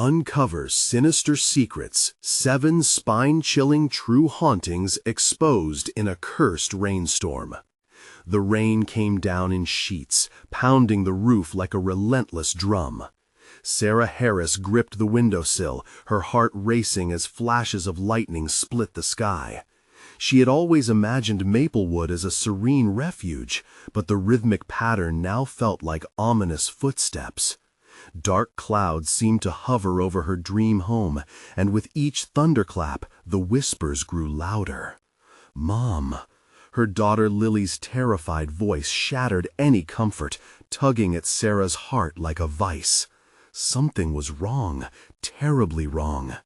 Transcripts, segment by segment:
uncovers sinister secrets, 7 spine-chilling true hauntings exposed in a cursed rainstorm. The rain came down in sheets, pounding the roof like a relentless drum. Sarah Harris gripped the windowsill, her heart racing as flashes of lightning split the sky. She had always imagined Maplewood as a serene refuge, but the rhythmic pattern now felt like ominous footsteps. Dark clouds seemed to hover over her dream home, and with each thunderclap, the whispers grew louder. "Mom." Her daughter Lily's terrified voice shattered any comfort, tugging at Sarah's heart like a vice. Something was wrong, terribly wrong.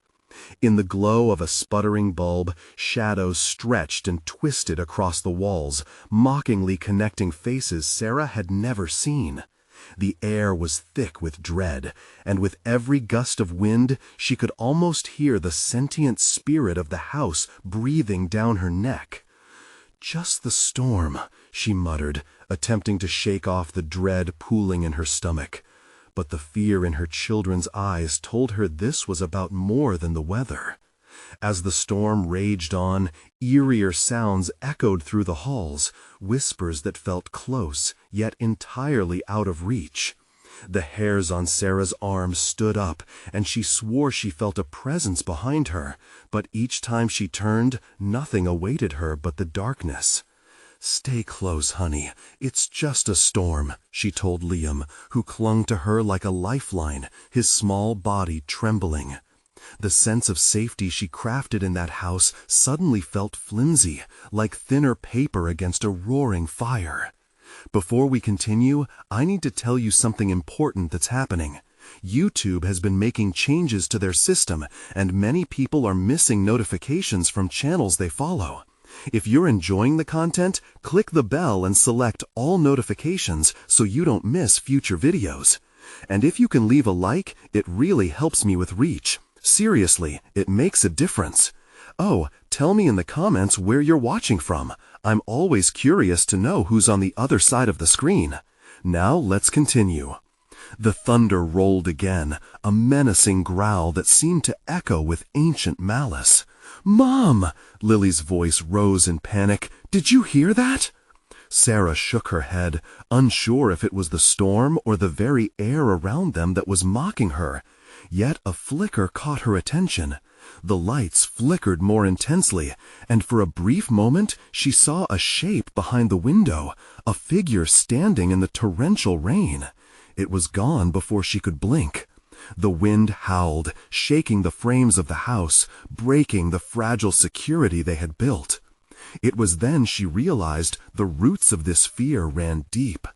In the glow of a sputtering bulb, shadows stretched and twisted across the walls, mockingly connecting faces Sarah had never seen. The air was thick with dread, and with every gust of wind, she could almost hear the sentient spirit of the house breathing down her neck. "Just the storm," she muttered, attempting to shake off the dread pooling in her stomach. But the fear in her children's eyes told her this was about more than the weather. As the storm raged on, eerier sounds echoed through the halls, whispers that felt close, yet entirely out of reach. The hairs on Sarah's arms stood up, and she swore she felt a presence behind her, but each time she turned, nothing awaited her but the darkness. "Stay close, honey. It's just a storm," she told Liam, who clung to her like a lifeline, his small body trembling. The sense of safety she crafted in that house suddenly felt flimsy, like thinner paper against a roaring fire. "Before we continue, I need to tell you something important that's happening. YouTube has been making changes to their system, and many people are missing notifications from channels they follow. If you're enjoying the content, click the bell and select all notifications so you don't miss future videos. And if you can leave a like, it really helps me with reach. Seriously, it makes a difference. Oh, tell me in the comments where you're watching from. I'm always curious to know who's on the other side of the screen. Now let's continue." The thunder rolled again, a menacing growl that seemed to echo with ancient malice. "Mom!" Lily's voice rose in panic. "Did you hear that?" Sarah shook her head, unsure if it was the storm or the very air around them that was mocking her. Yet a flicker caught her attention. The lights flickered more intensely, and for a brief moment she saw a shape behind the window, a figure standing in the torrential rain. It was gone before she could blink. The wind howled, shaking the frames of the house, breaking the fragile security they had built. It was then she realized the roots of this fear ran deep.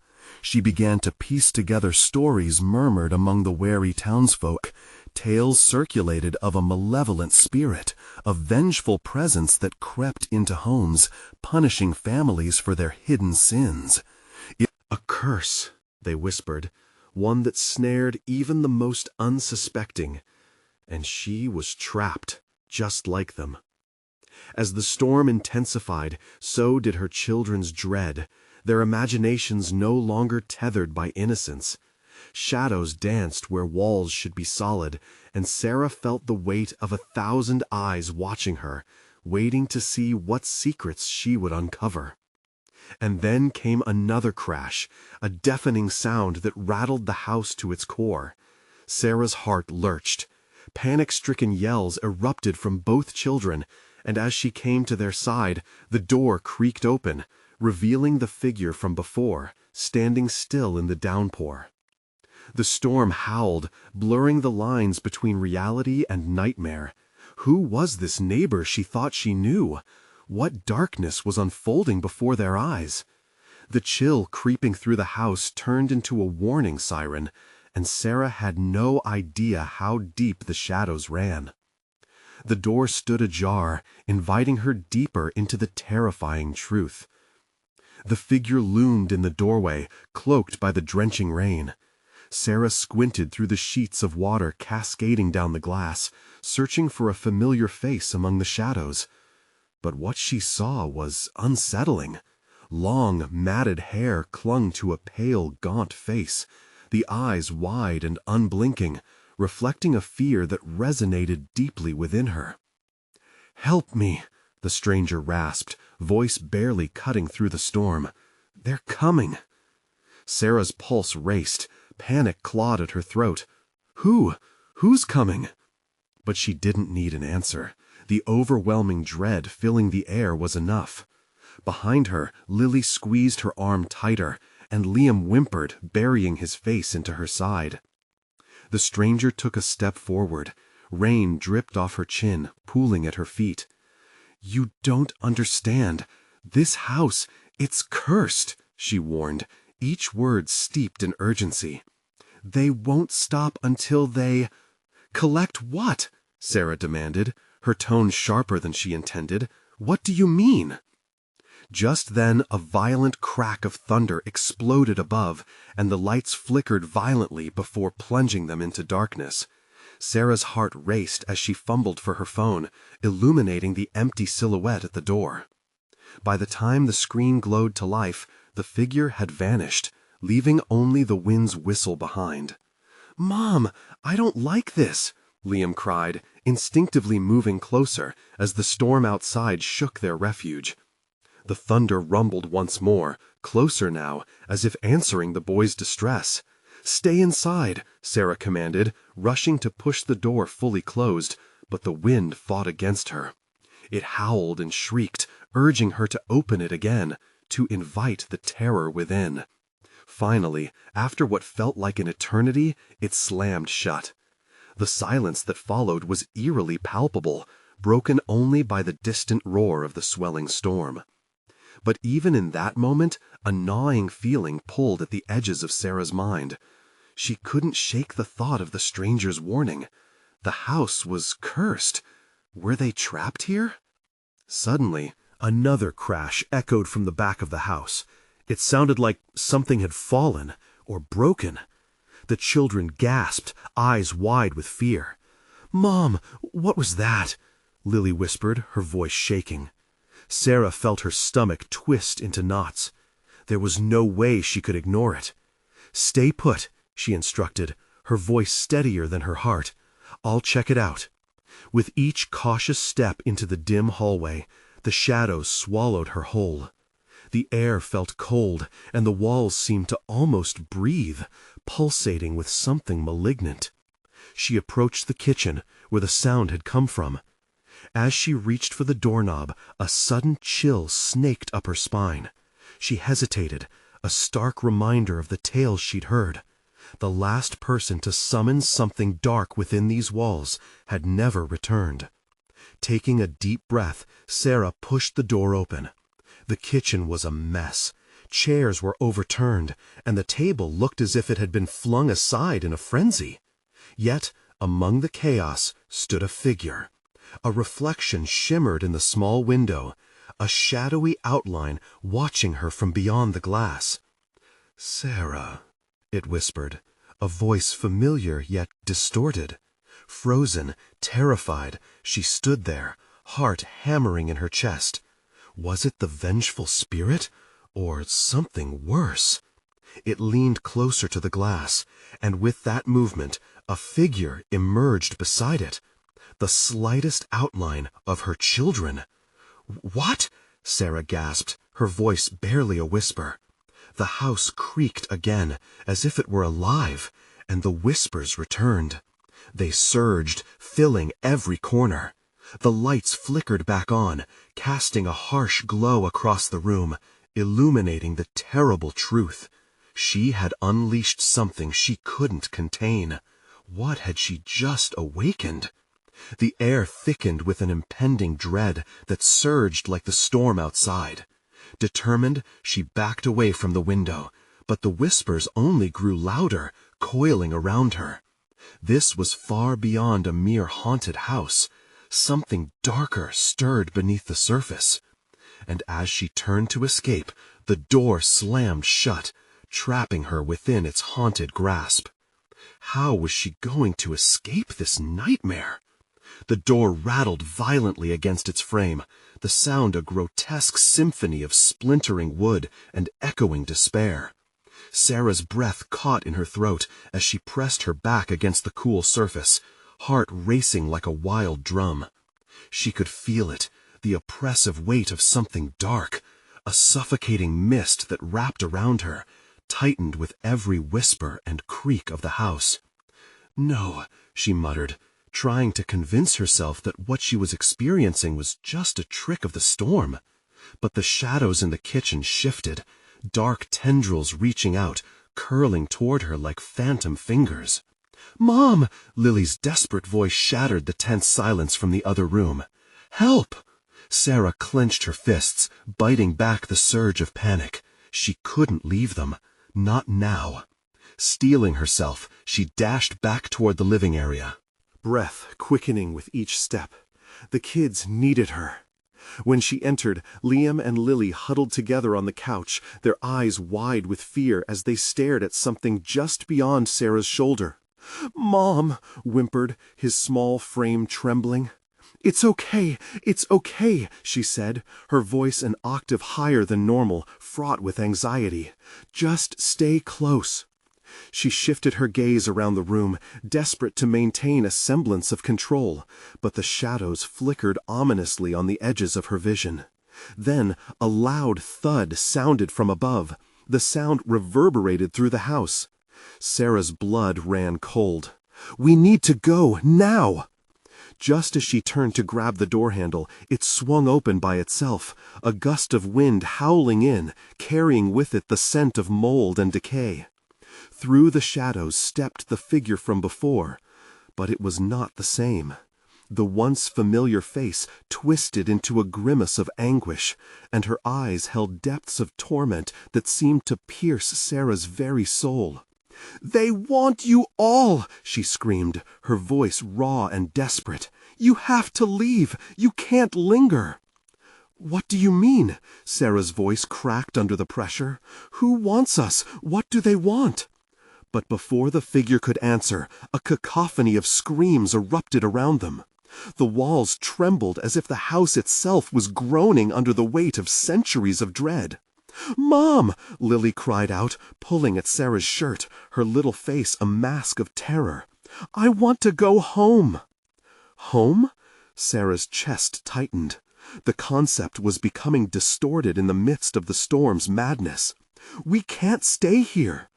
She began to piece together stories murmured among the wary townsfolk, tales circulated of a malevolent spirit, a vengeful presence that crept into homes, punishing families for their hidden sins. "A curse," they whispered, "one that snared even the most unsuspecting." And she was trapped, just like them. As the storm intensified, so did her children's dread, their imaginations no longer tethered by innocence. Shadows danced where walls should be solid, and Sarah felt the weight of 1,000 eyes watching her, waiting to see what secrets she would uncover. And then came another crash, a deafening sound that rattled the house to its core. Sarah's heart lurched. Panic-stricken yells erupted from both children, and as she came to their side, the door creaked open, revealing the figure from before, standing still in the downpour. The storm howled, blurring the lines between reality and nightmare. Who was this neighbor she thought she knew? What darkness was unfolding before their eyes? The chill creeping through the house turned into a warning siren, and Sarah had no idea how deep the shadows ran. The door stood ajar, inviting her deeper into the terrifying truth. The figure loomed in the doorway, cloaked by the drenching rain. Sarah squinted through the sheets of water cascading down the glass, searching for a familiar face among the shadows. But what she saw was unsettling. Long, matted hair clung to a pale, gaunt face, the eyes wide and unblinking, reflecting a fear that resonated deeply within her. "Help me," the stranger rasped, voice barely cutting through the storm. "They're coming." Sarah's pulse raced. Panic clawed at her throat. Who's coming? But she didn't need an answer. The overwhelming dread filling the air was enough. Behind her, Lily squeezed her arm tighter, and Liam whimpered, burying his face into her side. The stranger took a step forward. Rain dripped off her chin, pooling at her feet. "You don't understand. This house, it's cursed," she warned, each word steeped in urgency. "They won't stop until they—" "Collect what?" Sarah demanded, her tone sharper than she intended. "What do you mean?" Just then a violent crack of thunder exploded above, and the lights flickered violently before plunging them into darkness. Sarah's heart raced as she fumbled for her phone, illuminating the empty silhouette at the door. By the time the screen glowed to life, the figure had vanished, leaving only the wind's whistle behind. "Mom, I don't like this," Liam cried, instinctively moving closer as the storm outside shook their refuge. The thunder rumbled once more, closer now, as if answering the boy's distress. "Stay inside," Sarah commanded, rushing to push the door fully closed, but the wind fought against her. It howled and shrieked, urging her to open it again, to invite the terror within. Finally, after what felt like an eternity, it slammed shut. The silence that followed was eerily palpable, broken only by the distant roar of the swelling storm. But even in that moment, a gnawing feeling pulled at the edges of Sarah's mind. She couldn't shake the thought of the stranger's warning. The house was cursed. Were they trapped here? Suddenly, another crash echoed from the back of the house. It sounded like something had fallen or broken. The children gasped, eyes wide with fear. "Mom, what was that?" Lily whispered, her voice shaking. Sarah felt her stomach twist into knots. There was no way she could ignore it. "Stay put," she instructed, her voice steadier than her heart. "I'll check it out." With each cautious step into the dim hallway, the shadows swallowed her whole. The air felt cold, and the walls seemed to almost breathe, pulsating with something malignant. She approached the kitchen, where the sound had come from. As she reached for the doorknob, a sudden chill snaked up her spine. She hesitated, a stark reminder of the tales she'd heard. The last person to summon something dark within these walls had never returned. Taking a deep breath, Sarah pushed the door open. The kitchen was a mess. Chairs were overturned, and the table looked as if it had been flung aside in a frenzy. Yet, among the chaos, stood a figure. A reflection shimmered in the small window, a shadowy outline watching her from beyond the glass. "Sarah," it whispered, a voice familiar yet distorted. Frozen, terrified, she stood there, heart hammering in her chest. Was it the vengeful spirit, or something worse? It leaned closer to the glass, and with that movement, a figure emerged beside it. The slightest outline of her children. "What?" Sarah gasped, her voice barely a whisper. The house creaked again, as if it were alive, and the whispers returned. They surged, filling every corner. The lights flickered back on, casting a harsh glow across the room, illuminating the terrible truth. She had unleashed something she couldn't contain. What had she just awakened? The air thickened with an impending dread that surged like the storm outside. Determined, she backed away from the window, but the whispers only grew louder, coiling around her. This was far beyond a mere haunted house. Something darker stirred beneath the surface. And as she turned to escape, the door slammed shut, trapping her within its haunted grasp. How was she going to escape this nightmare? The door rattled violently against its frame, the sound a grotesque symphony of splintering wood and echoing despair. Sarah's breath caught in her throat as she pressed her back against the cool surface, heart racing like a wild drum. She could feel it, the oppressive weight of something dark, a suffocating mist that wrapped around her, tightened with every whisper and creak of the house. No, she muttered, trying to convince herself that what she was experiencing was just a trick of the storm. But the shadows in the kitchen shifted, dark tendrils reaching out, curling toward her like phantom fingers. "Mom!" Lily's desperate voice shattered the tense silence from the other room. "Help!" Sarah clenched her fists, biting back the surge of panic. She couldn't leave them. Not now. Steeling herself, she dashed back toward the living area, breath quickening with each step. The kids needed her. When she entered, Liam and Lily huddled together on the couch, their eyes wide with fear as they stared at something just beyond Sarah's shoulder. "Mom," whimpered, his small frame trembling. It's okay," she said, her voice an octave higher than normal, fraught with anxiety. "Just stay close." She shifted her gaze around the room, desperate to maintain a semblance of control, but the shadows flickered ominously on the edges of her vision. Then a loud thud sounded from above. The sound reverberated through the house. Sarah's blood ran cold. "We need to go, now!" Just as she turned to grab the door handle, it swung open by itself, a gust of wind howling in, carrying with it the scent of mold and decay. Through the shadows stepped the figure from before, but it was not the same. The once familiar face twisted into a grimace of anguish, and her eyes held depths of torment that seemed to pierce Sarah's very soul. "They want you all!" she screamed, her voice raw and desperate. "You have to leave! You can't linger!" "What do you mean?" Sarah's voice cracked under the pressure. "Who wants us? What do they want?" But before the figure could answer, a cacophony of screams erupted around them. The walls trembled as if the house itself was groaning under the weight of centuries of dread. "Mom!" Lily cried out, pulling at Sarah's shirt, her little face a mask of terror. "I want to go home." Home? Sarah's chest tightened. The concept was becoming distorted in the midst of the storm's madness. "We can't stay here."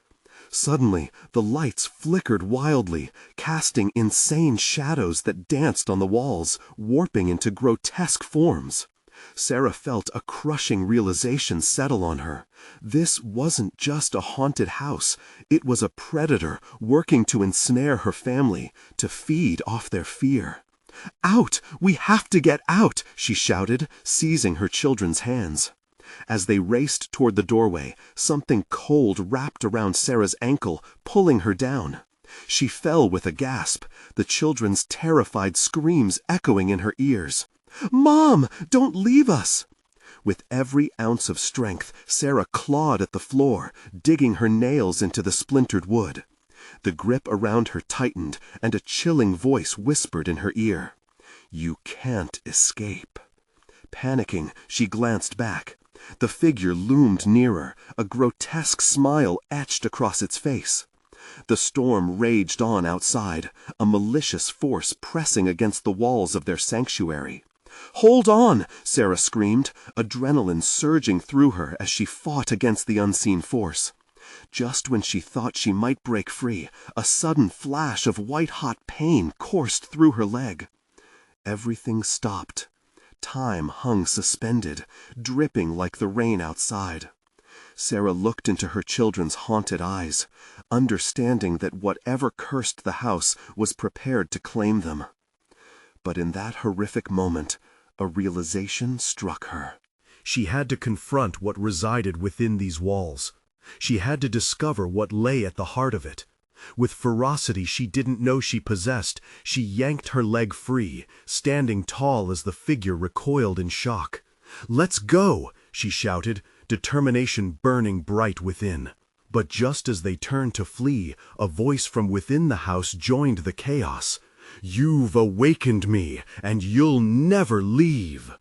Suddenly, the lights flickered wildly, casting insane shadows that danced on the walls, warping into grotesque forms. Sarah felt a crushing realization settle on her. This wasn't just a haunted house. It was a predator working to ensnare her family, to feed off their fear. "Out! We have to get out!" she shouted, seizing her children's hands. As they raced toward the doorway, something cold wrapped around Sarah's ankle, pulling her down. She fell with a gasp, the children's terrified screams echoing in her ears. "Mom, don't leave us!" With every ounce of strength, Sarah clawed at the floor, digging her nails into the splintered wood. The grip around her tightened, and a chilling voice whispered in her ear, "You can't escape." Panicking, she glanced back. The figure loomed nearer, a grotesque smile etched across its face. The storm raged on outside, a malicious force pressing against the walls of their sanctuary. "Hold on!" Sarah screamed, adrenaline surging through her as she fought against the unseen force. Just when she thought she might break free, a sudden flash of white-hot pain coursed through her leg. Everything stopped. Time hung suspended, dripping like the rain outside. Sarah looked into her children's haunted eyes, understanding that whatever cursed the house was prepared to claim them. But in that horrific moment, a realization struck her. She had to confront what resided within these walls. She had to discover what lay at the heart of it. With ferocity she didn't know she possessed, she yanked her leg free, standing tall as the figure recoiled in shock. "Let's go!" she shouted, determination burning bright within. But just as they turned to flee, a voice from within the house joined the chaos. "You've awakened me, and you'll never leave."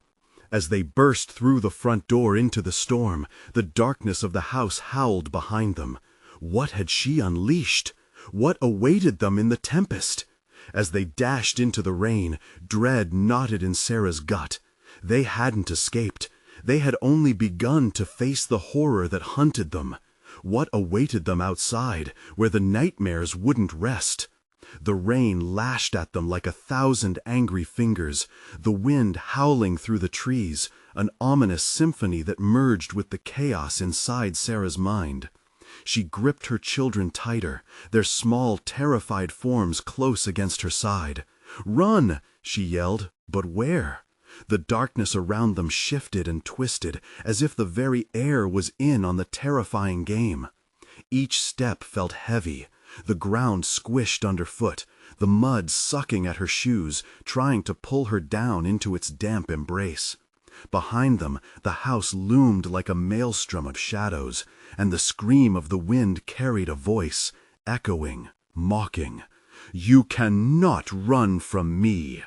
As they burst through the front door into the storm, the darkness of the house howled behind them. What had she unleashed? What awaited them in the tempest? As they dashed into the rain, dread knotted in Sarah's gut. They hadn't escaped. They had only begun to face the horror that hunted them. What awaited them outside, where the nightmares wouldn't rest? The rain lashed at them like 1,000 angry fingers, the wind howling through the trees, an ominous symphony that merged with the chaos inside Sarah's mind. She gripped her children tighter, their small, terrified forms close against her side. "Run!" she yelled, but where? The darkness around them shifted and twisted, as if the very air was in on the terrifying game. Each step felt heavy, the ground squished underfoot, the mud sucking at her shoes, trying to pull her down into its damp embrace. Behind them, the house loomed like a maelstrom of shadows, and the scream of the wind carried a voice, echoing, mocking. "You cannot run from me!"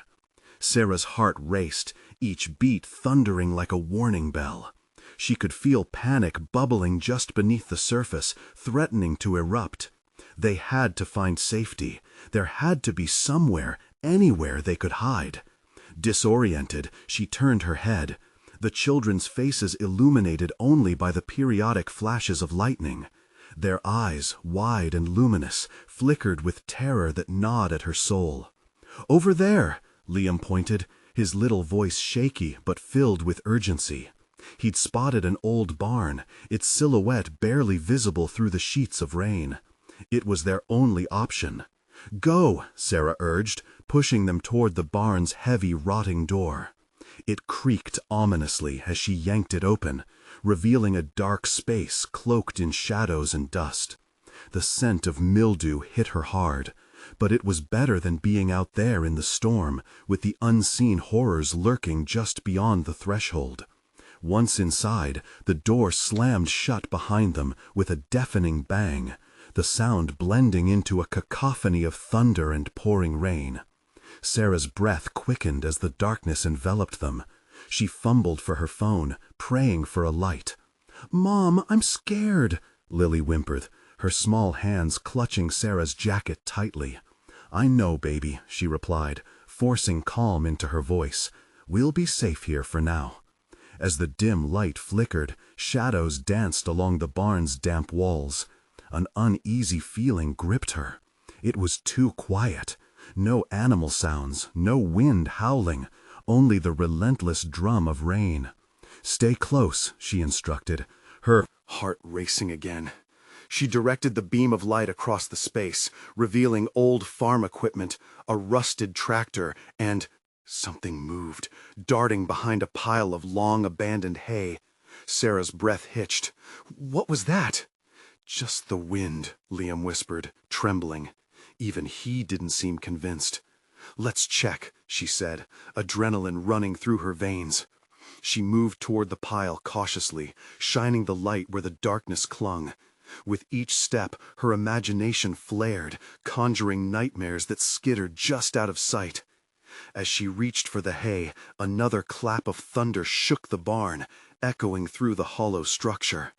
Sarah's heart raced, each beat thundering like a warning bell. She could feel panic bubbling just beneath the surface, threatening to erupt. They had to find safety. There had to be somewhere, anywhere they could hide. Disoriented, she turned her head, the children's faces illuminated only by the periodic flashes of lightning. Their eyes, wide and luminous, flickered with terror that gnawed at her soul. "Over there!" Liam pointed, his little voice shaky but filled with urgency. He'd spotted an old barn, its silhouette barely visible through the sheets of rain. It was their only option. "Go," Sarah urged, pushing them toward the barn's heavy, rotting door. It creaked ominously as she yanked it open, revealing a dark space cloaked in shadows and dust. The scent of mildew hit her hard, but it was better than being out there in the storm, with the unseen horrors lurking just beyond the threshold. Once inside, the door slammed shut behind them with a deafening bang, the sound blending into a cacophony of thunder and pouring rain. Sarah's breath quickened as the darkness enveloped them. She fumbled for her phone, praying for a light. "Mom, I'm scared," Lily whimpered, her small hands clutching Sarah's jacket tightly. "I know, baby," she replied, forcing calm into her voice. "We'll be safe here for now." As the dim light flickered, shadows danced along the barn's damp walls. An uneasy feeling gripped her. It was too quiet. No animal sounds, no wind howling, only the relentless drum of rain. "Stay close," she instructed, her heart racing again. She directed the beam of light across the space, revealing old farm equipment, a rusted tractor, and something moved, darting behind a pile of long abandoned hay. Sarah's breath hitched. "What was that?" "Just the wind," Liam whispered, trembling. Even he didn't seem convinced. "Let's check," she said, adrenaline running through her veins. She moved toward the pile cautiously, shining the light where the darkness clung. With each step, her imagination flared, conjuring nightmares that skittered just out of sight. As she reached for the hay, another clap of thunder shook the barn, echoing through the hollow structure.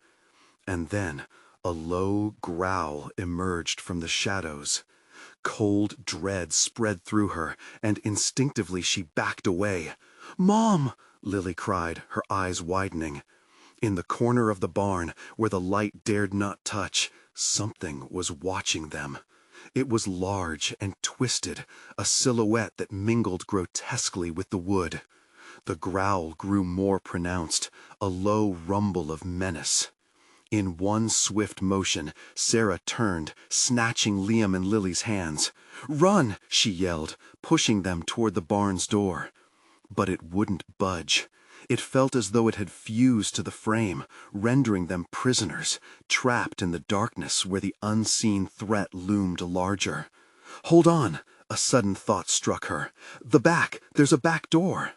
And then a low growl emerged from the shadows. Cold dread spread through her, and instinctively she backed away. "Mom!" Lily cried, her eyes widening. In the corner of the barn, where the light dared not touch, something was watching them. It was large and twisted, a silhouette that mingled grotesquely with the wood. The growl grew more pronounced, a low rumble of menace. In one swift motion, Sarah turned, snatching Liam and Lily's hands. "Run!" she yelled, pushing them toward the barn's door. But it wouldn't budge. It felt as though it had fused to the frame, rendering them prisoners, trapped in the darkness where the unseen threat loomed larger. "Hold on!" A sudden thought struck her. "The back! There's a back door!"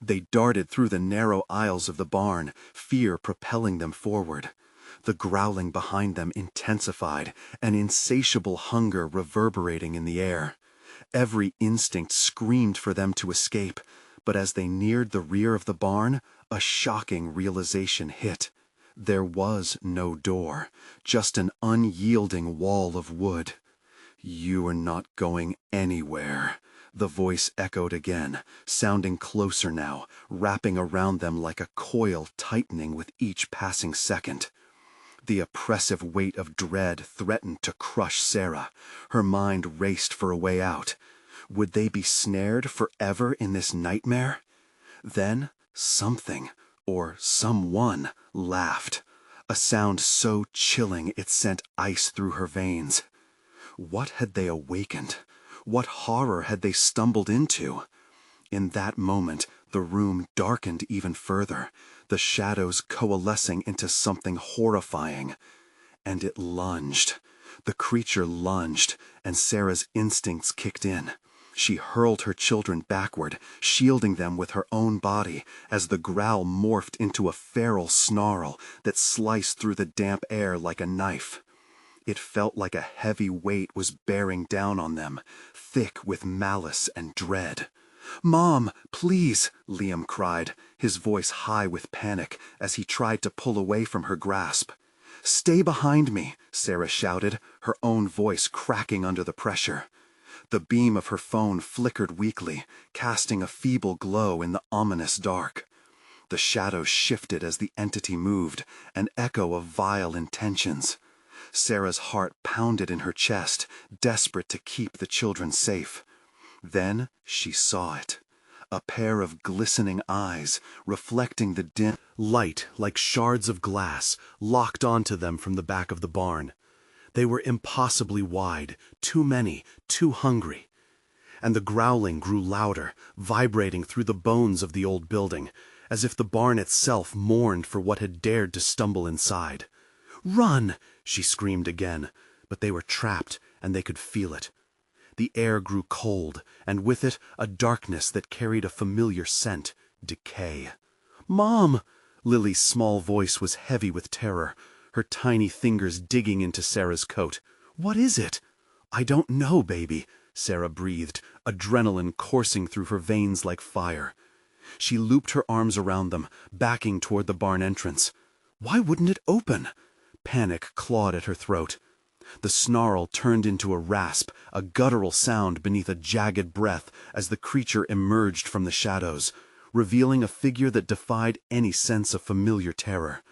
They darted through the narrow aisles of the barn, fear propelling them forward. The growling behind them intensified, an insatiable hunger reverberating in the air. Every instinct screamed for them to escape, but as they neared the rear of the barn, a shocking realization hit. There was no door, just an unyielding wall of wood. "You are not going anywhere," the voice echoed again, sounding closer now, wrapping around them like a coil tightening with each passing second. The oppressive weight of dread threatened to crush Sarah. Her mind raced for a way out. Would they be snared forever in this nightmare? Then something, or someone, laughed, a sound so chilling it sent ice through her veins. What had they awakened? What horror had they stumbled into? In that moment, the room darkened even further, the shadows coalescing into something horrifying. And it lunged. The creature lunged, and Sarah's instincts kicked in. She hurled her children backward, shielding them with her own body, as the growl morphed into a feral snarl that sliced through the damp air like a knife. It felt like a heavy weight was bearing down on them, thick with malice and dread. "Mom, please," Liam cried, his voice high with panic as he tried to pull away from her grasp. "Stay behind me," Sarah shouted, her own voice cracking under the pressure. The beam of her phone flickered weakly, casting a feeble glow in the ominous dark. The shadows shifted as the entity moved, an echo of vile intentions. Sarah's heart pounded in her chest, desperate to keep the children safe. Then she saw it. A pair of glistening eyes, reflecting the dim light like shards of glass, locked onto them from the back of the barn. They were impossibly wide, too many, too hungry. And the growling grew louder, vibrating through the bones of the old building, as if the barn itself mourned for what had dared to stumble inside. "Run!" she screamed again, but they were trapped, and they could feel it. The air grew cold, and with it a darkness that carried a familiar scent, decay. "Mom!" Lily's small voice was heavy with terror, her tiny fingers digging into Sarah's coat. "What is it?" "I don't know, baby," Sarah breathed, adrenaline coursing through her veins like fire. She looped her arms around them, backing toward the barn entrance. Why wouldn't it open? Panic clawed at her throat. The snarl turned into a rasp, a guttural sound beneath a jagged breath as the creature emerged from the shadows, revealing a figure that defied any sense of familiar terror.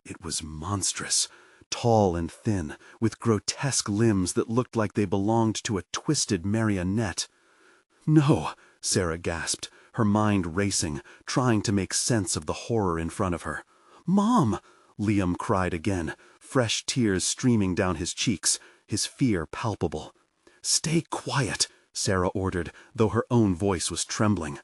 It was monstrous, tall and thin, with grotesque limbs that looked like they belonged to a twisted marionette. "No," Sarah gasped, her mind racing, trying to make sense of the horror in front of her. "Mom!" Liam cried again, fresh tears streaming down his cheeks, his fear palpable. "Stay quiet," Sarah ordered, though her own voice was trembling.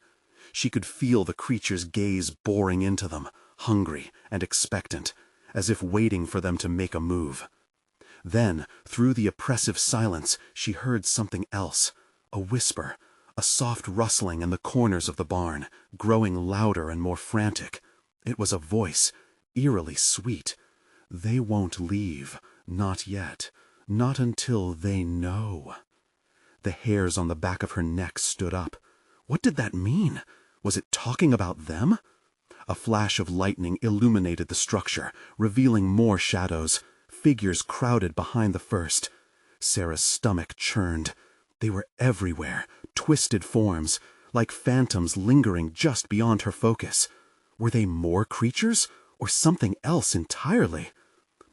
She could feel the creature's gaze boring into them, hungry and expectant, as if waiting for them to make a move. Then, through the oppressive silence, she heard something else, a whisper, a soft rustling in the corners of the barn, growing louder and more frantic. It was a voice, eerily sweet. "They won't leave, not yet, not until they know." The hairs on the back of her neck stood up. What did that mean? Was it talking about them? A flash of lightning illuminated the structure, revealing more shadows, figures crowded behind the first. Sarah's stomach churned. They were everywhere, twisted forms, like phantoms lingering just beyond her focus. Were they more creatures, or something else entirely?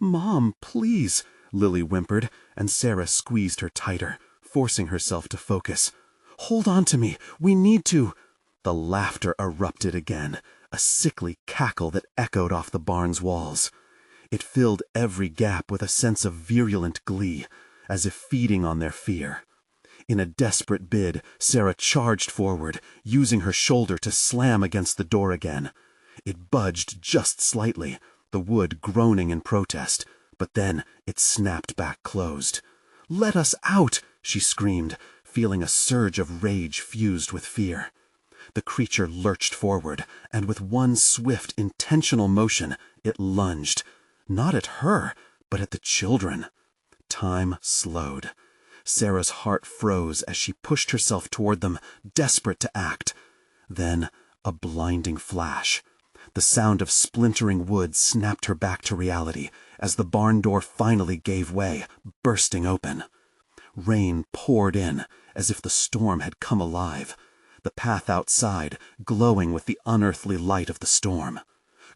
"Mom, please," Lily whimpered, and Sarah squeezed her tighter, forcing herself to focus. "Hold on to me, we need to—" The laughter erupted again, a sickly cackle that echoed off the barn's walls. It filled every gap with a sense of virulent glee, as if feeding on their fear. In a desperate bid, Sarah charged forward, using her shoulder to slam against the door again. It budged just slightly, the wood groaning in protest, but then it snapped back closed. "Let us out!" she screamed, feeling a surge of rage fused with fear. The creature lurched forward, and with one swift, intentional motion, it lunged, not at her, but at the children. Time slowed. Sarah's heart froze as she pushed herself toward them, desperate to act. Then a blinding flash. The sound of splintering wood snapped her back to reality as the barn door finally gave way, bursting open. Rain poured in, as if the storm had come alive, the path outside glowing with the unearthly light of the storm.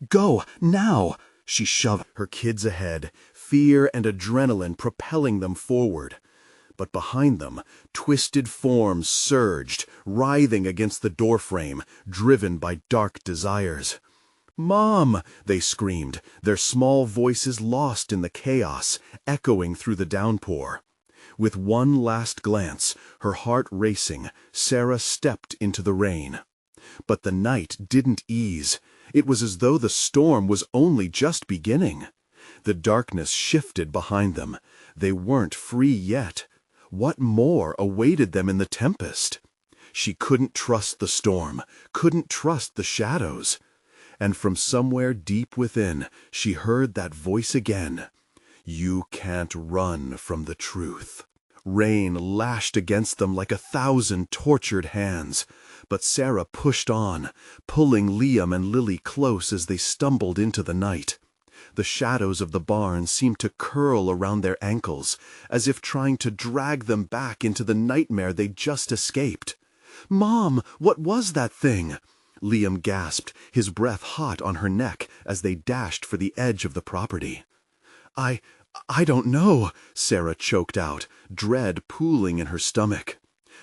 "Go, now!" She shoved her kids ahead, fear and adrenaline propelling them forward. But behind them, twisted forms surged, writhing against the doorframe, driven by dark desires. "Mom!" they screamed, their small voices lost in the chaos, echoing through the downpour. With one last glance, her heart racing, Sarah stepped into the rain. But the night didn't ease. It was as though the storm was only just beginning. The darkness shifted behind them. They weren't free yet. What more awaited them in the tempest? She couldn't trust the storm, couldn't trust the shadows. And from somewhere deep within, she heard that voice again. "You can't run from the truth." Rain lashed against them like 1,000 tortured hands, but Sarah pushed on, pulling Liam and Lily close as they stumbled into the night. The shadows of the barn seemed to curl around their ankles, as if trying to drag them back into the nightmare they'd just escaped. "Mom, what was that thing?" Liam gasped, his breath hot on her neck as they dashed for the edge of the property. I don't know," Sarah choked out, dread pooling in her stomach.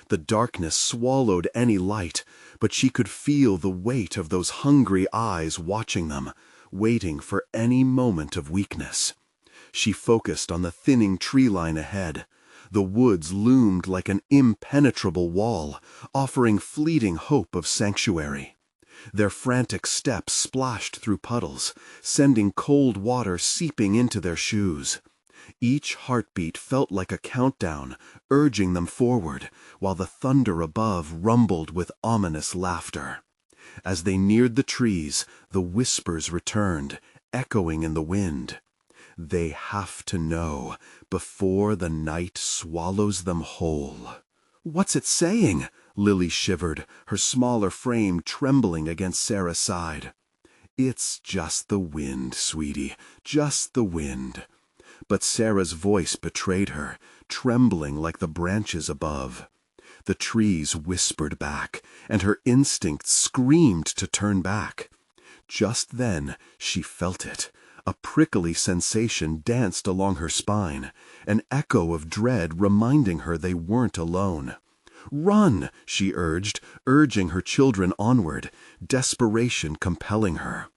The darkness swallowed any light, but she could feel the weight of those hungry eyes watching them, waiting for any moment of weakness. She focused on the thinning tree line ahead. The woods loomed like an impenetrable wall, offering fleeting hope of sanctuary. Their frantic steps splashed through puddles, sending cold water seeping into their shoes. Each heartbeat felt like a countdown, urging them forward, while the thunder above rumbled with ominous laughter. As they neared the trees, the whispers returned, echoing in the wind. They have to know before the night swallows them whole. "What's it saying?" Lily shivered, her smaller frame trembling against Sarah's side. "It's just the wind, sweetie, just the wind." But Sarah's voice betrayed her, trembling like the branches above. The trees whispered back, and her instinct screamed to turn back. Just then she felt it. A prickly sensation danced along her spine, an echo of dread reminding her they weren't alone. "Run!" she urged, urging her children onward, desperation compelling her.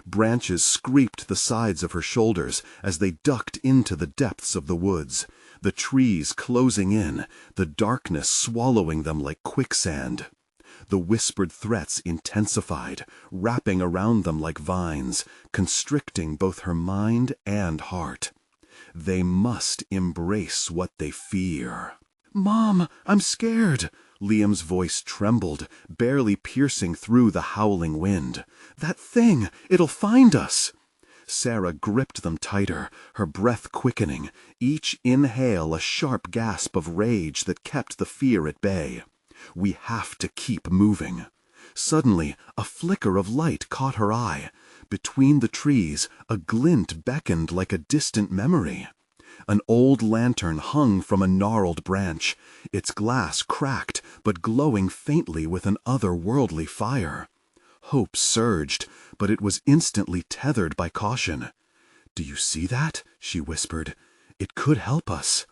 Branches scraped the sides of her shoulders as they ducked into the depths of the woods, the trees closing in, the darkness swallowing them like quicksand. The whispered threats intensified, wrapping around them like vines, constricting both her mind and heart. They must embrace what they fear. "Mom, I'm scared." Liam's voice trembled, barely piercing through the howling wind. "That thing, it'll find us." Sarah gripped them tighter, her breath quickening, each inhale a sharp gasp of rage that kept the fear at bay. "We have to keep moving." Suddenly, a flicker of light caught her eye. Between the trees, a glint beckoned like a distant memory. An old lantern hung from a gnarled branch, its glass cracked but glowing faintly with an otherworldly fire. Hope surged, but it was instantly tethered by caution. "Do you see that?" she whispered. "It could help us."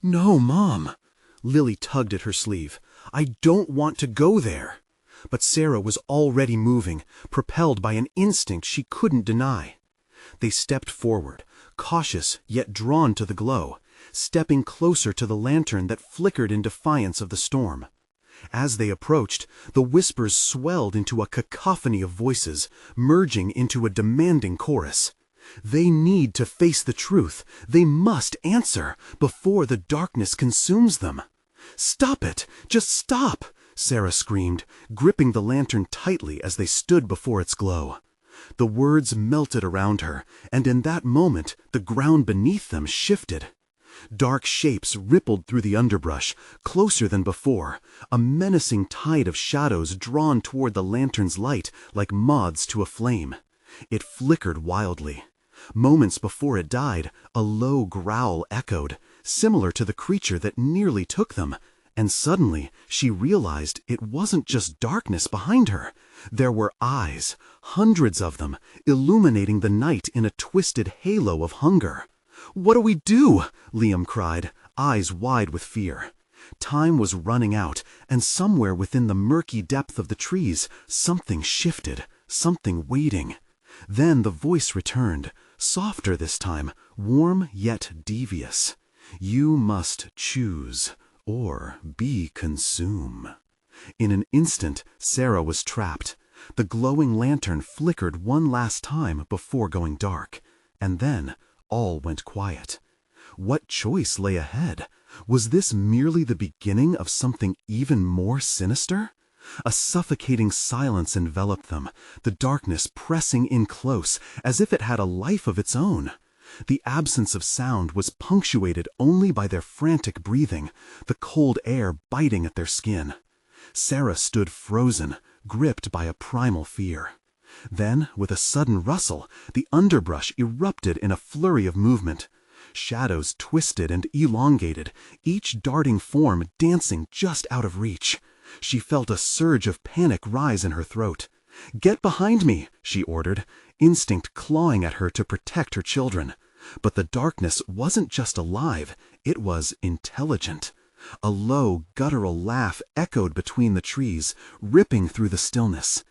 "No, Mom." Lily tugged at her sleeve. "I don't want to go there." But Sarah was already moving, propelled by an instinct she couldn't deny. They stepped forward, cautious yet drawn to the glow, stepping closer to the lantern that flickered in defiance of the storm. As they approached, the whispers swelled into a cacophony of voices, merging into a demanding chorus. They need to face the truth. They must answer before the darkness consumes them. "Stop it! Just stop!" Sarah screamed, gripping the lantern tightly as they stood before its glow. The words melted around her, and in that moment the ground beneath them shifted. Dark shapes rippled through the underbrush, closer than before, a menacing tide of shadows drawn toward the lantern's light like moths to a flame. It flickered wildly. Moments before it died, a low growl echoed, similar to the creature that nearly took them, and suddenly she realized it wasn't just darkness behind her. There were eyes, hundreds of them, illuminating the night in a twisted halo of hunger. "What do we do?" Liam cried, eyes wide with fear. Time was running out, and somewhere within the murky depth of the trees, something shifted, something waiting. Then the voice returned, softer this time, warm yet devious. "You must choose, or be consumed." In an instant, Sarah was trapped. The glowing lantern flickered one last time before going dark, and then all went quiet. What choice lay ahead? Was this merely the beginning of something even more sinister? A suffocating silence enveloped them, the darkness pressing in close, as if it had a life of its own. The absence of sound was punctuated only by their frantic breathing, the cold air biting at their skin. Sarah stood frozen, gripped by a primal fear. Then, with a sudden rustle, the underbrush erupted in a flurry of movement. Shadows twisted and elongated, each darting form dancing just out of reach. She felt a surge of panic rise in her throat. "Get behind me," she ordered, instinct clawing at her to protect her children. But the darkness wasn't just alive, it was intelligent. A low, guttural laugh echoed between the trees, ripping through the stillness.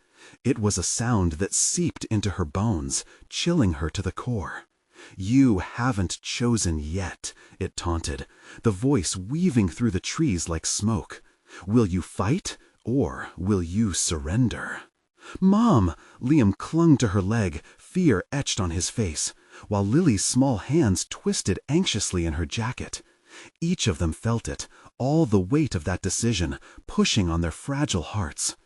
It was a sound that seeped into her bones, chilling her to the core. "You haven't chosen yet," it taunted, the voice weaving through the trees like smoke. "Will you fight, or will you surrender?" "Mom!" Liam clung to her leg, fear etched on his face, while Lily's small hands twisted anxiously in her jacket. Each of them felt it, all the weight of that decision, pushing on their fragile hearts.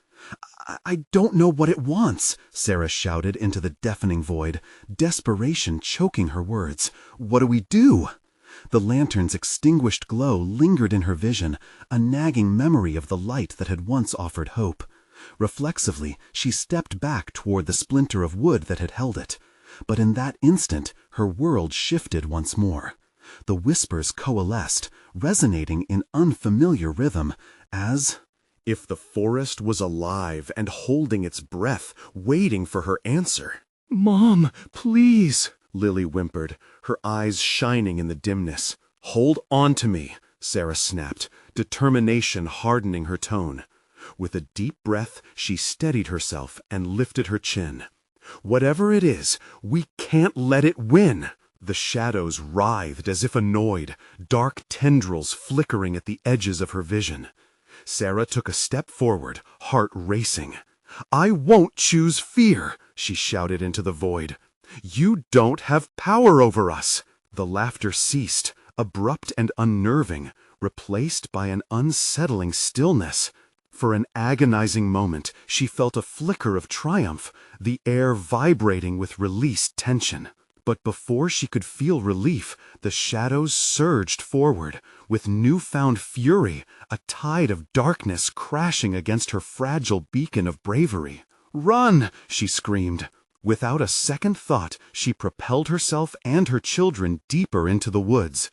I don't know what it wants," Sarah shouted into the deafening void, desperation choking her words. "What do we do?" The lantern's extinguished glow lingered in her vision, a nagging memory of the light that had once offered hope. Reflexively, she stepped back toward the splinter of wood that had held it. But in that instant, her world shifted once more. The whispers coalesced, resonating in unfamiliar rhythm, as if the forest was alive and holding its breath, waiting for her answer. "Mom, please," Lily whimpered, her eyes shining in the dimness. "Hold on to me," Sarah snapped, determination hardening her tone. With a deep breath, she steadied herself and lifted her chin. "Whatever it is, we can't let it win." The shadows writhed as if annoyed, dark tendrils flickering at the edges of her vision. Sarah took a step forward, heart racing. "I won't choose fear," she shouted into the void. "You don't have power over us." The laughter ceased, abrupt and unnerving, replaced by an unsettling stillness. For an agonizing moment, she felt a flicker of triumph, the air vibrating with released tension. But before she could feel relief, the shadows surged forward, with newfound fury, a tide of darkness crashing against her fragile beacon of bravery. "Run!" she screamed. Without a second thought, she propelled herself and her children deeper into the woods.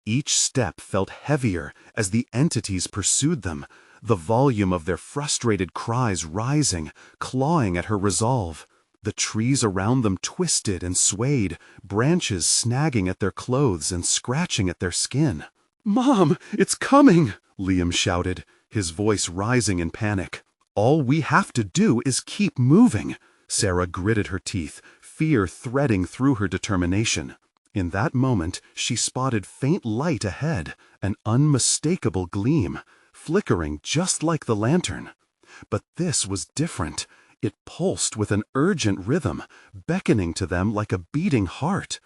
Each step felt heavier as the entities pursued them, the volume of their frustrated cries rising, clawing at her resolve. The trees around them twisted and swayed, branches snagging at their clothes and scratching at their skin. "Mom, it's coming!" Liam shouted, his voice rising in panic. "All we have to do is keep moving." Sarah gritted her teeth, fear threading through her determination. In that moment, she spotted faint light ahead, an unmistakable gleam, flickering just like the lantern. But this was different. It pulsed with an urgent rhythm, beckoning to them like a beating heart.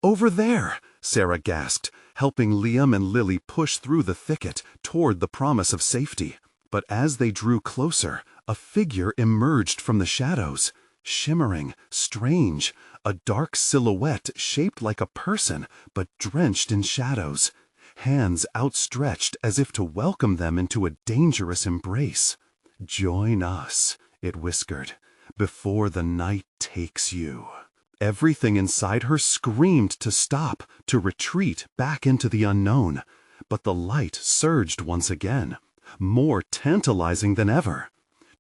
"Over there!" Sarah gasped, helping Liam and Lily push through the thicket toward the promise of safety. But as they drew closer, a figure emerged from the shadows, shimmering, strange, a dark silhouette shaped like a person, but drenched in shadows, hands outstretched as if to welcome them into a dangerous embrace. "Join us," it whispered, before the night takes you. Everything inside her screamed to stop, to retreat back into the unknown. But the light surged once again, more tantalizing than ever.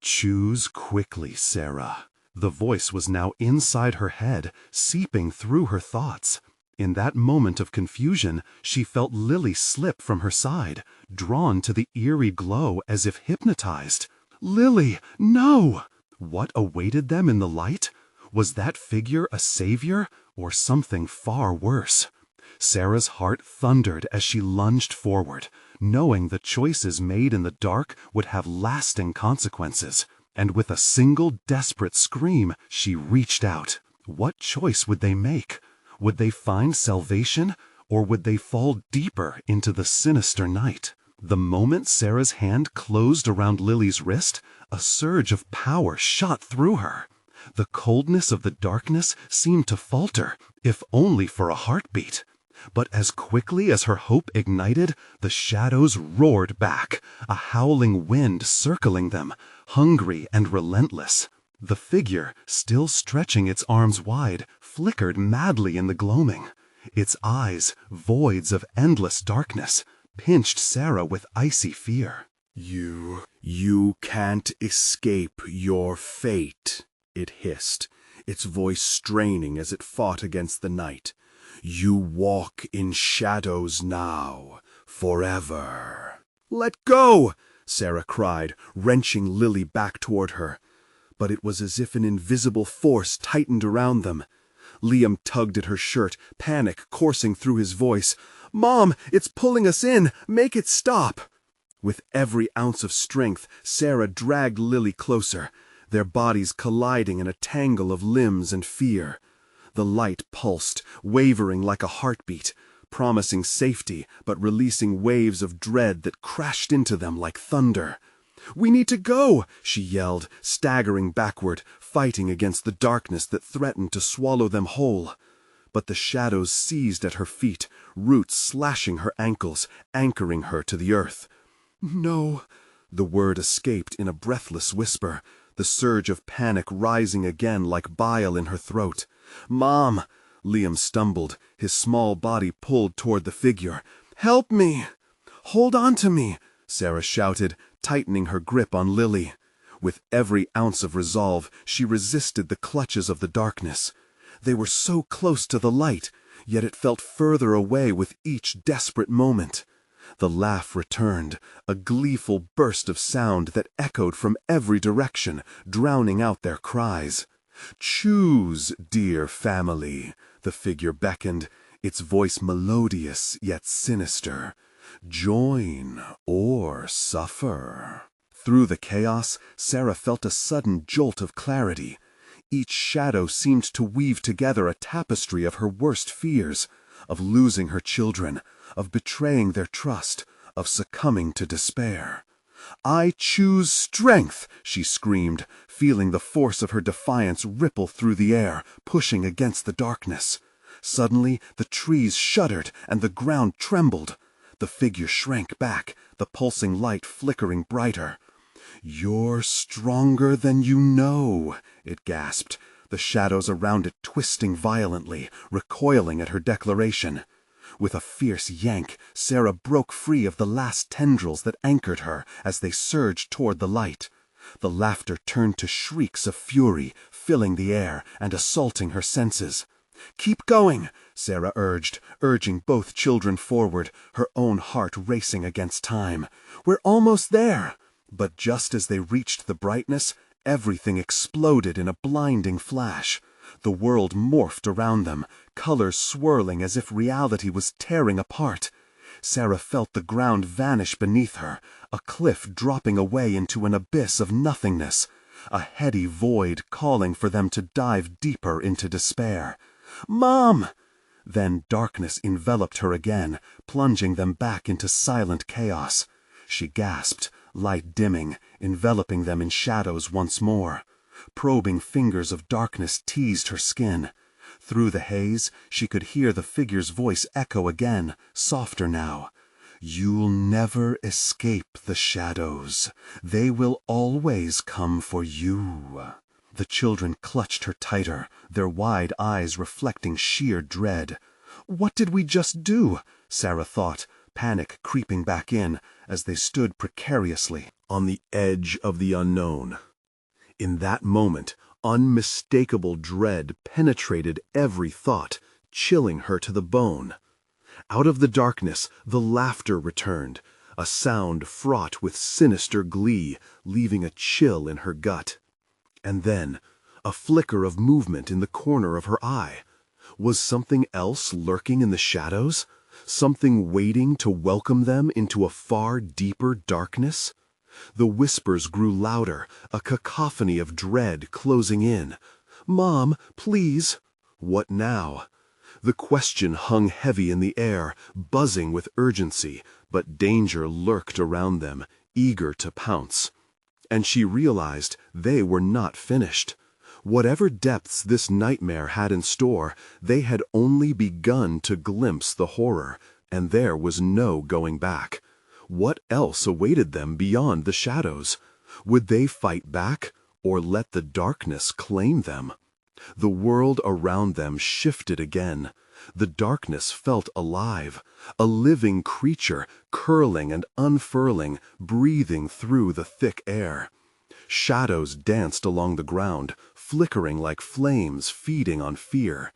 Choose quickly, Sarah. The voice was now inside her head, seeping through her thoughts. In that moment of confusion, she felt Lily slip from her side, drawn to the eerie glow as if hypnotized. Lily, no! What awaited them in the light? Was that figure a savior, or something far worse? Sarah's heart thundered as she lunged forward, knowing the choices made in the dark would have lasting consequences. And with a single desperate scream, she reached out. What choice would they make? Would they find salvation, or would they fall deeper into the sinister night? The moment Sarah's hand closed around Lily's wrist, a surge of power shot through her. The coldness of the darkness seemed to falter, if only for a heartbeat. But as quickly as her hope ignited, the shadows roared back, a howling wind circling them, hungry and relentless. The figure, still stretching its arms wide, flickered madly in the gloaming. Its eyes, voids of endless darkness, pinched Sarah with icy fear. You can't escape your fate, it hissed, its voice straining as it fought against the night. You walk in shadows now, forever. Let go! Sarah cried, wrenching Lily back toward her. But it was as if an invisible force tightened around them. Liam tugged at her shirt, panic coursing through his voice. Mom, it's pulling us in! Make it stop! With every ounce of strength, Sarah dragged Lily closer, their bodies colliding in a tangle of limbs and fear. The light pulsed, wavering like a heartbeat, promising safety but releasing waves of dread that crashed into them like thunder. We need to go, she yelled, staggering backward, fighting against the darkness that threatened to swallow them whole. But the shadows seized at her feet, roots slashing her ankles, anchoring her to the earth. No, the word escaped in a breathless whisper, the surge of panic rising again like bile in her throat. Mom! Liam stumbled, his small body pulled toward the figure. Help me! Hold on to me! Sarah shouted, tightening her grip on Lily. With every ounce of resolve, she resisted the clutches of the darkness. They were so close to the light, yet it felt further away with each desperate moment. The laugh returned, a gleeful burst of sound that echoed from every direction, drowning out their cries. Choose, dear family, the figure beckoned, its voice melodious yet sinister. Join or suffer. Through the chaos, Sarah felt a sudden jolt of clarity. Each shadow seemed to weave together a tapestry of her worst fears, of losing her children, of betraying their trust, of succumbing to despair. I choose strength, she screamed, feeling the force of her defiance ripple through the air, pushing against the darkness. Suddenly, the trees shuddered and the ground trembled. The figure shrank back, the pulsing light flickering brighter. You're stronger than you know, it gasped, the shadows around it twisting violently, recoiling at her declaration. With a fierce yank, Sarah broke free of the last tendrils that anchored her as they surged toward the light. The laughter turned to shrieks of fury, filling the air and assaulting her senses. Keep going, Sarah urged, urging both children forward, her own heart racing against time. We're almost there. But just as they reached the brightness, everything exploded in a blinding flash. The world morphed around them, colors swirling as if reality was tearing apart. Sarah felt the ground vanish beneath her, a cliff dropping away into an abyss of nothingness, a heady void calling for them to dive deeper into despair. Mom! Then darkness enveloped her again, plunging them back into silent chaos. She gasped, light dimming, enveloping them in shadows once more. Probing fingers of darkness teased her skin. Through the haze, she could hear the figure's voice echo again, softer now. You'll never escape the shadows. They will always come for you. The children clutched her tighter, their wide eyes reflecting sheer dread. What did we just do? Sarah thought, panic creeping back in as they stood precariously on the edge of the unknown. In that moment, unmistakable dread penetrated every thought, chilling her to the bone. Out of the darkness, the laughter returned, a sound fraught with sinister glee, leaving a chill in her gut. And then, a flicker of movement in the corner of her eye. Was something else lurking in the shadows? Something waiting to welcome them into a far deeper darkness? The whispers grew louder, a cacophony of dread closing in. "Mom, please." What now? The question hung heavy in the air, buzzing with urgency, but danger lurked around them, eager to pounce. And she realized they were not finished. Whatever depths this nightmare had in store, they had only begun to glimpse the horror, and there was no going back. What else awaited them beyond the shadows? Would they fight back, or let the darkness claim them? The world around them shifted again. The darkness felt alive, a living creature, curling and unfurling, breathing through the thick air. Shadows danced along the ground, flickering like flames feeding on fear.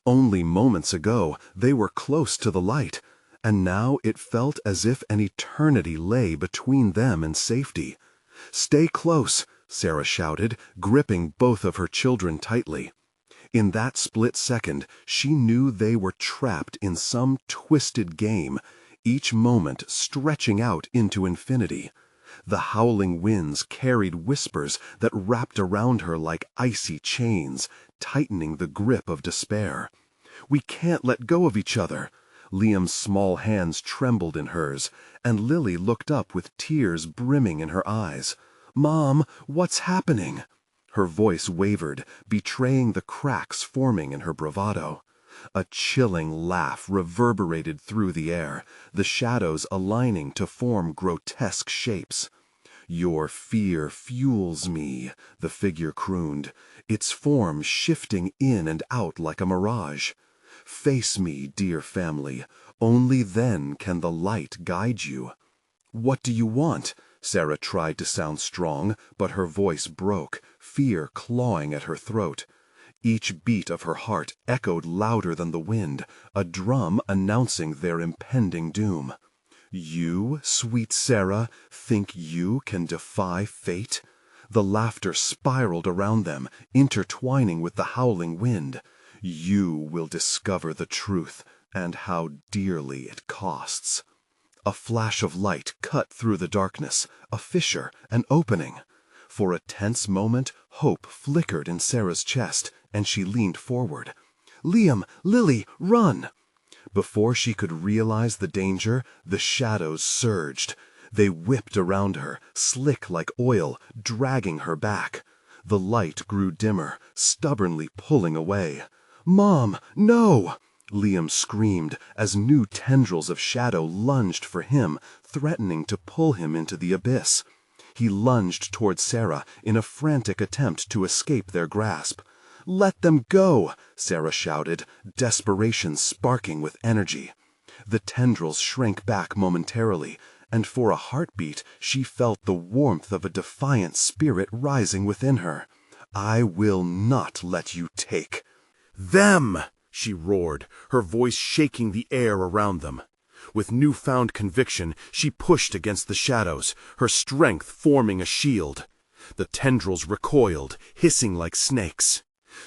Only moments ago they were close to the light, and now it felt as if an eternity lay between them and safety. "Stay close," Sarah shouted, gripping both of her children tightly. In that split second, she knew they were trapped in some twisted game, each moment stretching out into infinity. The howling winds carried whispers that wrapped around her like icy chains, tightening the grip of despair. "We can't let go of each other." Liam's small hands trembled in hers, and Lily looked up with tears brimming in her eyes. "Mom, what's happening?" Her voice wavered, betraying the cracks forming in her bravado. A chilling laugh reverberated through the air, the shadows aligning to form grotesque shapes. "Your fear fuels me," the figure crooned, its form shifting in and out like a mirage. "Face me, dear family. Only then can the light guide you." "What do you want?" Sarah tried to sound strong, but her voice broke, fear clawing at her throat. Each beat of her heart echoed louder than the wind, a drum announcing their impending doom. "You, sweet Sarah, think you can defy fate?" The laughter spiraled around them, intertwining with the howling wind. "You will discover the truth, and how dearly it costs." A flash of light cut through the darkness, a fissure, an opening. For a tense moment, hope flickered in Sarah's chest, and she leaned forward. "Liam, Lily, run!" Before she could realize the danger, the shadows surged. They whipped around her, slick like oil, dragging her back. The light grew dimmer, stubbornly pulling away. "Mom, no!" Liam screamed as new tendrils of shadow lunged for him, threatening to pull him into the abyss. He lunged toward Sarah in a frantic attempt to escape their grasp. "Let them go!" Sarah shouted, desperation sparking with energy. The tendrils shrank back momentarily, and for a heartbeat she felt the warmth of a defiant spirit rising within her. "I will not let you take "Them!" she roared, her voice shaking the air around them. With newfound conviction, she pushed against the shadows, her strength forming a shield. The tendrils recoiled, hissing like snakes.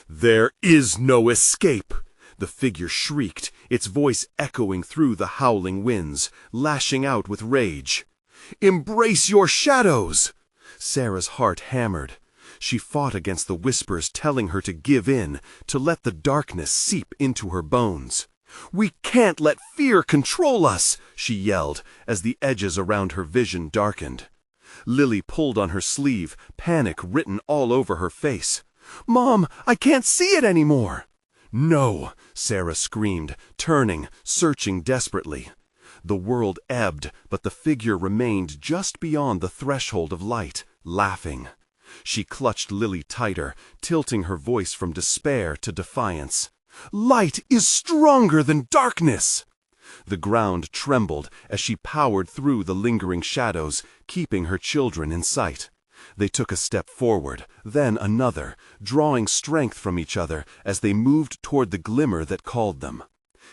"There is no escape!" The figure shrieked, its voice echoing through the howling winds, lashing out with rage. "Embrace your shadows!" Sarah's heart hammered. She fought against the whispers telling her to give in, to let the darkness seep into her bones. "We can't let fear control us!" she yelled, as the edges around her vision darkened. Lily pulled on her sleeve, panic written all over her face. "Mom, I can't see it anymore!" "No!" Sarah screamed, turning, searching desperately. The world ebbed, but the figure remained just beyond the threshold of light, laughing. She clutched Lily tighter, tilting her voice from despair to defiance. "Light is stronger than darkness!" The ground trembled as she powered through the lingering shadows, keeping her children in sight. They took a step forward, then another, drawing strength from each other as they moved toward the glimmer that called them.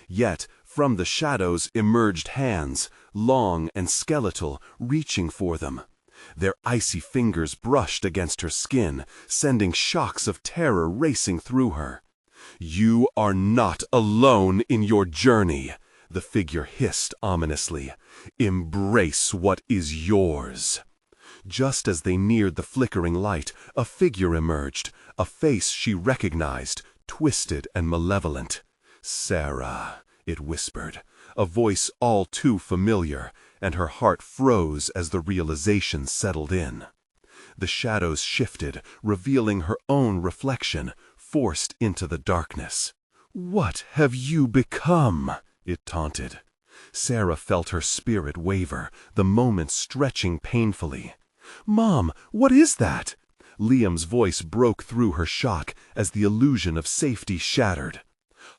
Yet, from the shadows emerged hands, long and skeletal, reaching for them. Their icy fingers brushed against her skin, sending shocks of terror racing through her. "You are not alone in your journey," the figure hissed ominously. "Embrace what is yours." Just as they neared the flickering light, a figure emerged, a face she recognized, twisted and malevolent. "Sarah," it whispered, a voice all too familiar, and her heart froze as the realization settled in. The shadows shifted, revealing her own reflection, forced into the darkness. "What have you become?" it taunted. Sarah felt her spirit waver, the moment stretching painfully. "Mom, what is that?" Liam's voice broke through her shock as the illusion of safety shattered.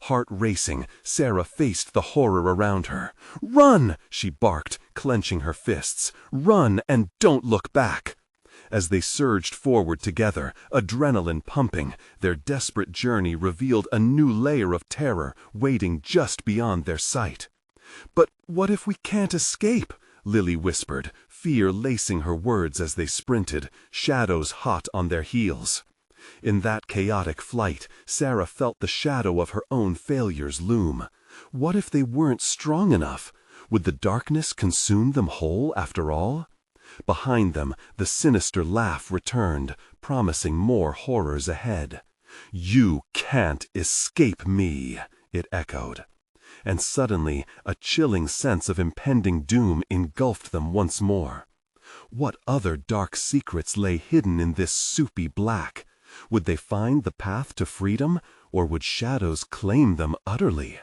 Heart racing, Sarah faced the horror around her. "Run!" she barked, clenching her fists. "Run and don't look back!" As they surged forward together, adrenaline pumping, their desperate journey revealed a new layer of terror waiting just beyond their sight. "But what if we can't escape?" Lily whispered, fear lacing her words as they sprinted, shadows hot on their heels. In that chaotic flight, Sarah felt the shadow of her own failures loom. What if they weren't strong enough? Would the darkness consume them whole after all? Behind them, the sinister laugh returned, promising more horrors ahead. "You can't escape me," it echoed. And suddenly, a chilling sense of impending doom engulfed them once more. What other dark secrets lay hidden in this soupy black? Would they find the path to freedom, or would shadows claim them utterly?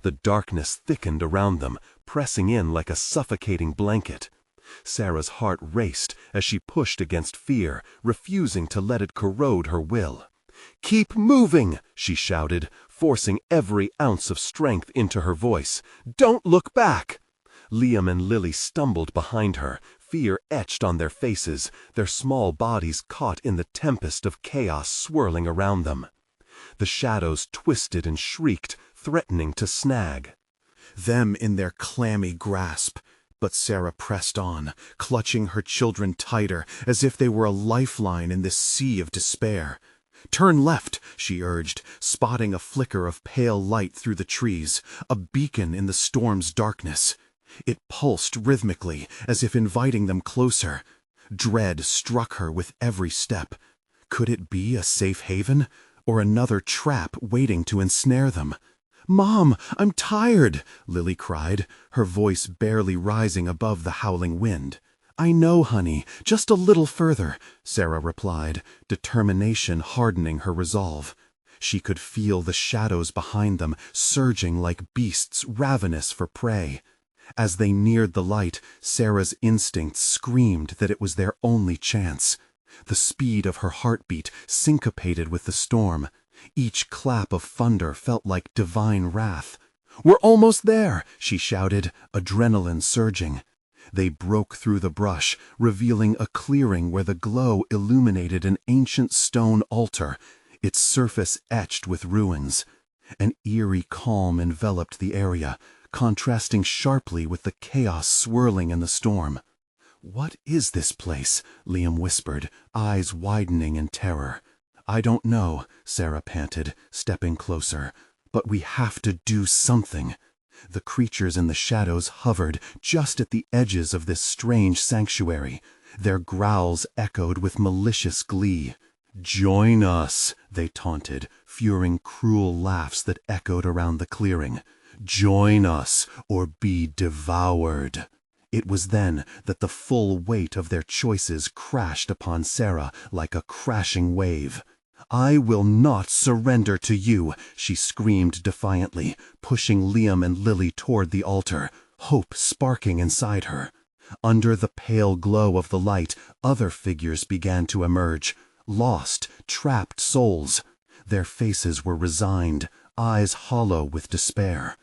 The darkness thickened around them, pressing in like a suffocating blanket. Sarah's heart raced as she pushed against fear, refusing to let it corrode her will. "Keep moving!" she shouted, forcing every ounce of strength into her voice. "Don't look back!" Liam and Lily stumbled behind her, fear etched on their faces, their small bodies caught in the tempest of chaos swirling around them. The shadows twisted and shrieked, threatening to snag them in their clammy grasp. But Sarah pressed on, clutching her children tighter, as if they were a lifeline in this sea of despair. "Turn left," she urged, spotting a flicker of pale light through the trees, a beacon in the storm's darkness. It pulsed rhythmically, as if inviting them closer. Dread struck her with every step. Could it be a safe haven, or another trap waiting to ensnare them? "Mom, I'm tired," Lily cried, her voice barely rising above the howling wind. "I know, honey, just a little further," Sarah replied, determination hardening her resolve. She could feel the shadows behind them surging like beasts ravenous for prey. As they neared the light, Sarah's instincts screamed that it was their only chance. The speed of her heartbeat syncopated with the storm. Each clap of thunder felt like divine wrath. "We're almost there!" she shouted, adrenaline surging. They broke through the brush, revealing a clearing where the glow illuminated an ancient stone altar, its surface etched with ruins. An eerie calm enveloped the area, contrasting sharply with the chaos swirling in the storm. "What is this place?" Liam whispered, eyes widening in terror. "I don't know," Sarah panted, stepping closer. "But we have to do something." The creatures in the shadows hovered just at the edges of this strange sanctuary. Their growls echoed with malicious glee. "Join us," they taunted, furring cruel laughs that echoed around the clearing. "Join us, or be devoured." It was then that the full weight of their choices crashed upon Sarah like a crashing wave. "I will not surrender to you," she screamed defiantly, pushing Liam and Lily toward the altar, hope sparking inside her. Under the pale glow of the light, other figures began to emerge. Lost, trapped souls. Their faces were resigned, eyes hollow with despair.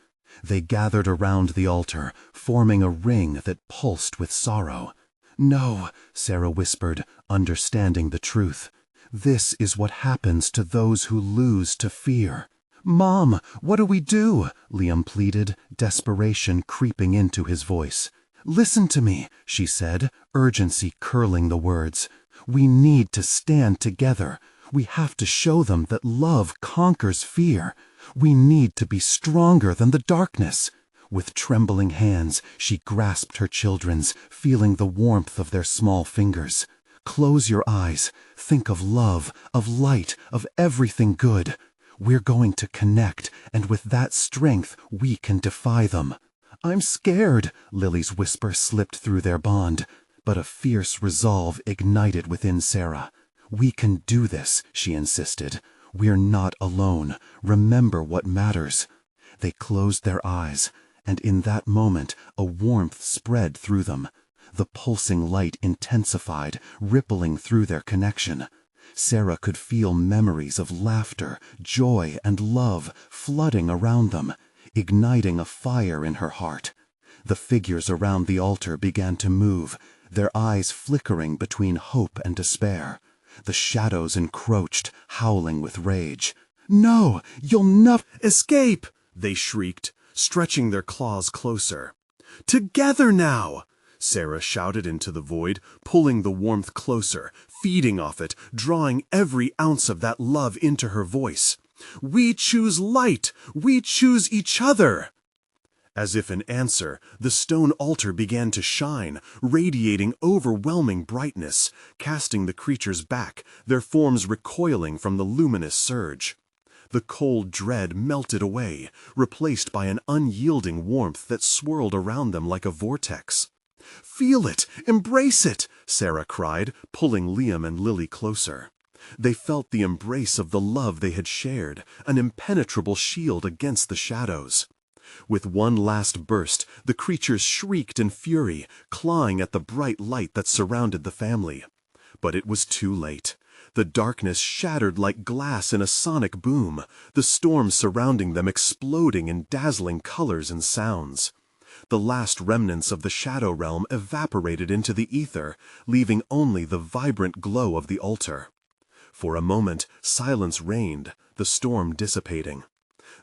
They gathered around the altar, forming a ring that pulsed with sorrow. "No," Sarah whispered, understanding the truth. "This is what happens to those who lose to fear." "Mom, what do we do?" Liam pleaded, desperation creeping into his voice. "Listen to me," she said, urgency curling the words. "We need to stand together. We have to show them that love conquers fear. We need to be stronger than the darkness." With trembling hands, she grasped her children's, feeling the warmth of their small fingers. "Close your eyes. Think of love, of light, of everything good. We're going to connect, and with that strength, we can defy them." "I'm scared," Lily's whisper slipped through their bond. But a fierce resolve ignited within Sarah. "We can do this," she insisted. "We're not alone. Remember what matters." They closed their eyes, and in that moment a warmth spread through them. The pulsing light intensified, rippling through their connection. Sarah could feel memories of laughter, joy, and love flooding around them, igniting a fire in her heart. The figures around the altar began to move, their eyes flickering between hope and despair. The shadows encroached, howling with rage. "No, you'll not "Escape!" they shrieked, stretching their claws closer. "Together now!" Sarah shouted into the void, pulling the warmth closer, feeding off it, drawing every ounce of that love into her voice. "We choose light! We choose each other!" As if in answer, the stone altar began to shine, radiating overwhelming brightness, casting the creatures back, their forms recoiling from the luminous surge. The cold dread melted away, replaced by an unyielding warmth that swirled around them like a vortex. "Feel it! Embrace it!" Sarah cried, pulling Liam and Lily closer. They felt the embrace of the love they had shared, an impenetrable shield against the shadows. With one last burst, the creatures shrieked in fury, clawing at the bright light that surrounded the family. But it was too late. The darkness shattered like glass in a sonic boom, the storm surrounding them exploding in dazzling colors and sounds. The last remnants of the shadow realm evaporated into the ether, leaving only the vibrant glow of the altar. For a moment, silence reigned, the storm dissipating.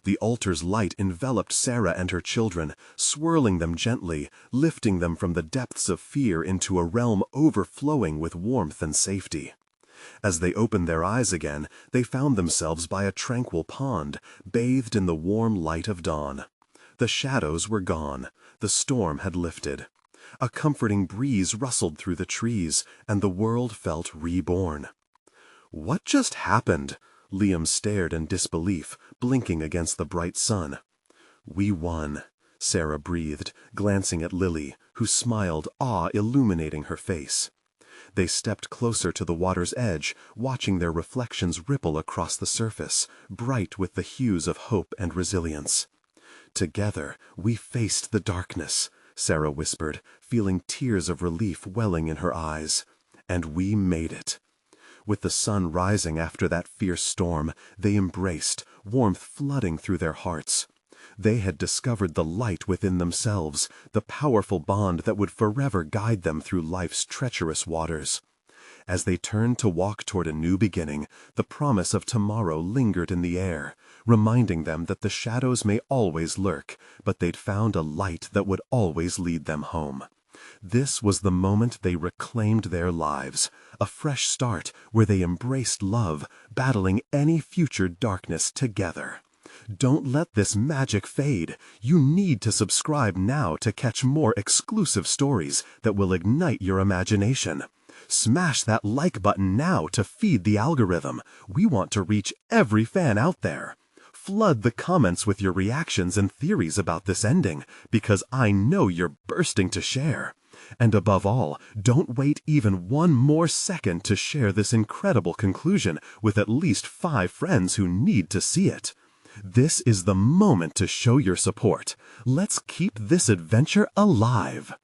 The altar's light enveloped Sarah and her children, swirling them gently, lifting them from the depths of fear into a realm overflowing with warmth and safety. As they opened their eyes again, they found themselves by a tranquil pond, bathed in the warm light of dawn. The shadows were gone, the storm had lifted. A comforting breeze rustled through the trees, and the world felt reborn. "What just happened?" Liam stared in disbelief, blinking against the bright sun. "We won," Sarah breathed, glancing at Lily, who smiled, awe illuminating her face. They stepped closer to the water's edge, watching their reflections ripple across the surface, bright with the hues of hope and resilience. "Together, we faced the darkness," Sarah whispered, feeling tears of relief welling in her eyes. "And we made it." With the sun rising after that fierce storm, they embraced, warmth flooding through their hearts. They had discovered the light within themselves, the powerful bond that would forever guide them through life's treacherous waters. As they turned to walk toward a new beginning, the promise of tomorrow lingered in the air, reminding them that the shadows may always lurk, but they'd found a light that would always lead them home. This was the moment they reclaimed their lives, a fresh start where they embraced love, battling any future darkness together. Don't let this magic fade. You need to subscribe now to catch more exclusive stories that will ignite your imagination. Smash that like button now to feed the algorithm. We want to reach every fan out there. Flood the comments with your reactions and theories about this ending, because I know you're bursting to share. And above all, don't wait even one more second to share this incredible conclusion with at least 5 friends who need to see it. This is the moment to show your support. Let's keep this adventure alive.